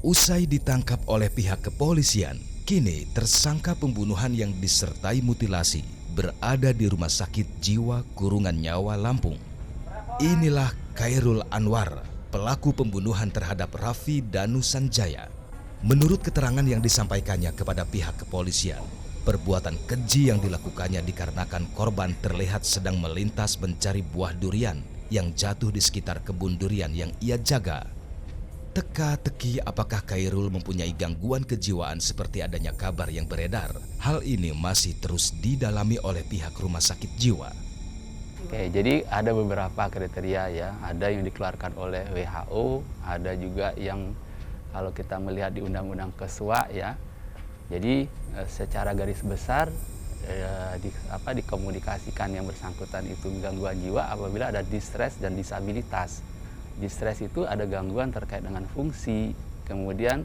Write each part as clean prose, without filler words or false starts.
Usai ditangkap oleh pihak kepolisian, kini tersangka pembunuhan yang disertai mutilasi berada di Rumah Sakit Jiwa Kurungan Nyawa Lampung. Inilah Khairul Anwar, pelaku pembunuhan terhadap Raffi Danu Sanjaya. Menurut keterangan yang disampaikannya kepada pihak kepolisian, perbuatan keji yang dilakukannya dikarenakan korban terlihat sedang melintas mencari buah durian yang jatuh di sekitar kebun durian yang ia jaga. Teka-teki apakah Khairul mempunyai gangguan kejiwaan seperti adanya kabar yang beredar. Hal ini masih terus didalami oleh pihak rumah sakit jiwa. Oke, jadi ada beberapa kriteria ya. Ada yang dikeluarkan oleh WHO, ada juga yang kalau kita melihat di Undang-Undang Kesua ya. Jadi secara garis besar dikomunikasikan yang bersangkutan itu gangguan jiwa apabila ada distres dan disabilitas. Distres itu ada gangguan terkait dengan fungsi, kemudian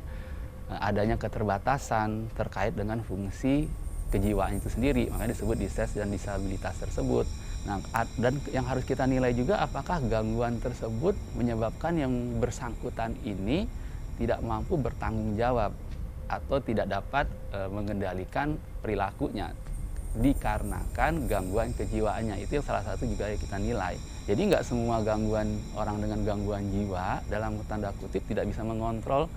adanya keterbatasan terkait dengan fungsi kejiwaan itu sendiri, makanya disebut distres dan disabilitas tersebut. Nah, dan yang harus kita nilai juga apakah gangguan tersebut menyebabkan yang bersangkutan ini tidak mampu bertanggung jawab atau tidak dapat mengendalikan perilakunya dikarenakan gangguan kejiwaannya. Itu yang salah satu juga yang kita nilai. Jadi nggak semua gangguan orang dengan gangguan jiwa dalam tanda kutip tidak bisa mengontrol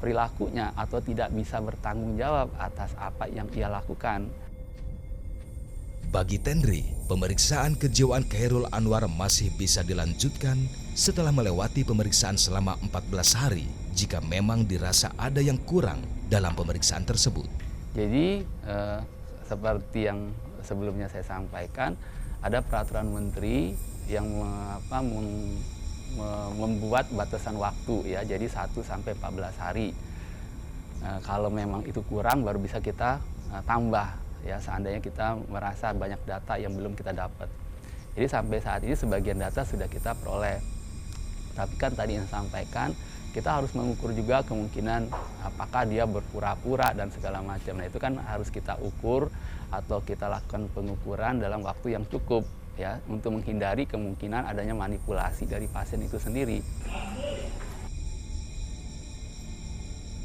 perilakunya atau tidak bisa bertanggung jawab atas apa yang ia lakukan. Bagi Tenri, pemeriksaan kejiwaan Khairul Anwar masih bisa dilanjutkan setelah melewati pemeriksaan selama 14 hari jika memang dirasa ada yang kurang dalam pemeriksaan tersebut. Jadi seperti yang sebelumnya saya sampaikan, ada peraturan menteri yang membuat batasan waktu ya, jadi 1 sampai 14 hari. Kalau memang itu kurang baru bisa kita tambah ya, seandainya kita merasa banyak data yang belum kita dapat. Jadi sampai saat ini sebagian data sudah kita peroleh. Tapi kan tadi yang sampaikan, kita harus mengukur juga kemungkinan apakah dia berpura-pura dan segala macam. Nah itu kan harus kita ukur atau kita lakukan pengukuran dalam waktu yang cukup ya, untuk menghindari kemungkinan adanya manipulasi dari pasien itu sendiri.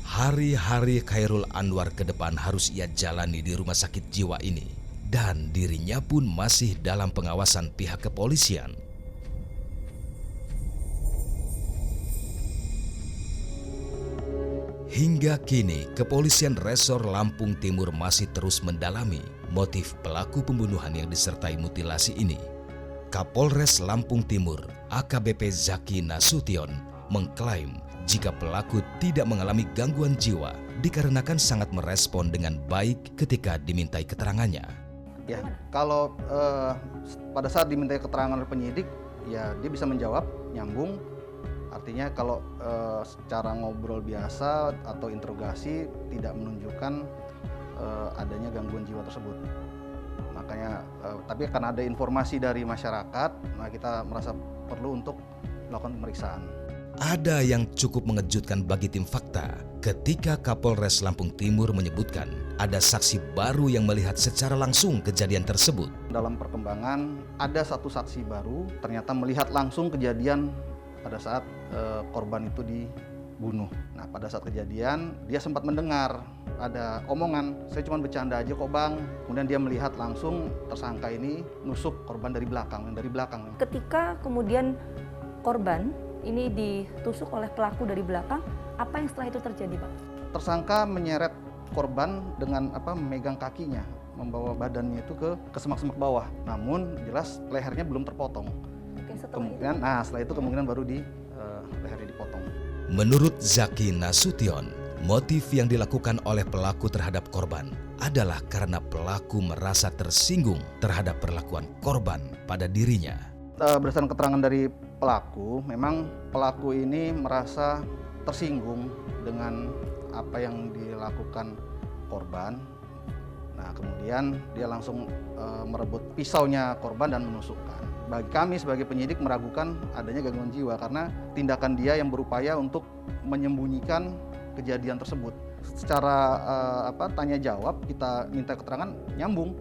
Hari-hari Khairul Anwar ke depan harus ia jalani di rumah sakit jiwa ini, dan dirinya pun masih dalam pengawasan pihak kepolisian. Hingga kini, Kepolisian Resor Lampung Timur masih terus mendalami motif pelaku pembunuhan yang disertai mutilasi ini. Kapolres Lampung Timur, AKBP Zaki Nasution, mengklaim jika pelaku tidak mengalami gangguan jiwa dikarenakan sangat merespon dengan baik ketika dimintai keterangannya. Ya, kalau pada saat dimintai keterangan oleh penyidik, ya dia bisa menjawab, nyambung. Artinya kalau secara ngobrol biasa atau interogasi tidak menunjukkan adanya gangguan jiwa tersebut. Makanya, tapi karena ada informasi dari masyarakat, nah kita merasa perlu untuk melakukan pemeriksaan. Ada yang cukup mengejutkan bagi tim fakta ketika Kapolres Lampung Timur menyebutkan ada saksi baru yang melihat secara langsung kejadian tersebut. Dalam perkembangan, ada satu saksi baru ternyata melihat langsung kejadian pada saat korban itu dibunuh. Nah, pada saat kejadian dia sempat mendengar ada omongan, saya cuma bercanda aja kok bang. Kemudian dia melihat langsung tersangka ini nusuk korban dari belakang. Ketika kemudian korban ini ditusuk oleh pelaku dari belakang, apa yang setelah itu terjadi, Pak? Tersangka menyeret korban dengan memegang kakinya, membawa badannya itu ke semak-semak bawah. Namun jelas lehernya belum terpotong. Oke, setelah itu kemungkinan baru lehernya dipotong. Menurut Zaki Nasution, motif yang dilakukan oleh pelaku terhadap korban adalah karena pelaku merasa tersinggung terhadap perlakuan korban pada dirinya. Berdasarkan keterangan dari pelaku, memang pelaku ini merasa tersinggung dengan apa yang dilakukan korban. Nah, kemudian dia langsung merebut pisaunya korban dan menusukkan. Bagi kami sebagai penyidik meragukan adanya gangguan jiwa karena tindakan dia yang berupaya untuk menyembunyikan kejadian tersebut. Secara tanya jawab, kita minta keterangan nyambung.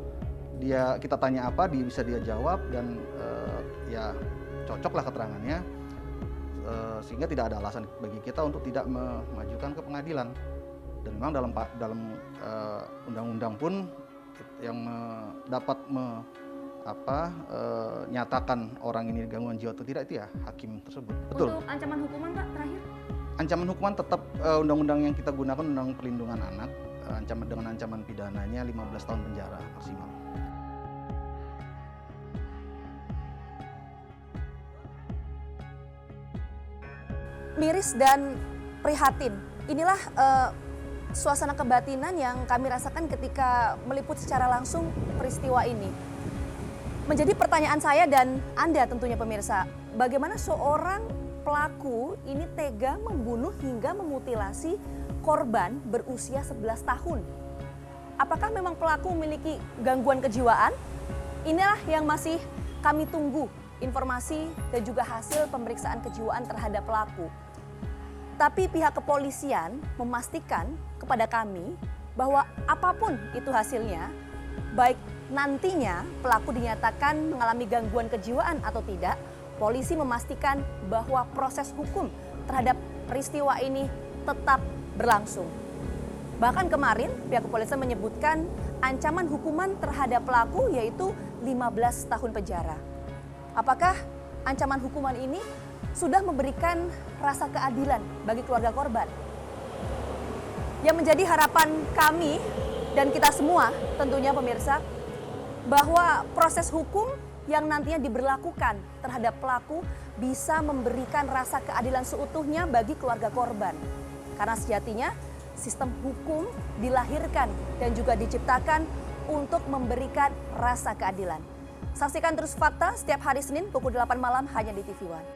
Kita tanya apa, bisa dia jawab dan ya cocoklah keterangannya. sehingga tidak ada alasan bagi kita untuk tidak memajukan ke pengadilan. Dan memang dalam undang-undang pun yang dapat nyatakan orang ini gangguan jiwa atau tidak itu ya hakim tersebut. Betul. Untuk ancaman hukuman Pak terakhir? Ancaman hukuman tetap undang-undang yang kita gunakan, Undang Perlindungan Anak, dengan ancaman pidananya 15 tahun penjara maksimal. Miris dan prihatin. Inilah suasana kebatinan yang kami rasakan ketika meliput secara langsung peristiwa ini. Menjadi pertanyaan saya dan Anda tentunya pemirsa, bagaimana seorang pelaku ini tega membunuh hingga memutilasi korban berusia 11 tahun? Apakah memang pelaku memiliki gangguan kejiwaan? Inilah yang masih kami tunggu, informasi dan juga hasil pemeriksaan kejiwaan terhadap pelaku. Tapi pihak kepolisian memastikan kepada kami bahwa apapun itu hasilnya, baik nantinya pelaku dinyatakan mengalami gangguan kejiwaan atau tidak, polisi memastikan bahwa proses hukum terhadap peristiwa ini tetap berlangsung. Bahkan kemarin pihak kepolisian menyebutkan ancaman hukuman terhadap pelaku yaitu 15 tahun penjara. Apakah ancaman hukuman ini sudah memberikan rasa keadilan bagi keluarga korban? Yang menjadi harapan kami dan kita semua tentunya pemirsa, bahwa proses hukum yang nantinya diberlakukan terhadap pelaku bisa memberikan rasa keadilan seutuhnya bagi keluarga korban. Karena sejatinya sistem hukum dilahirkan dan juga diciptakan untuk memberikan rasa keadilan. Saksikan terus Fakta setiap hari Senin pukul 8 malam hanya di TV One.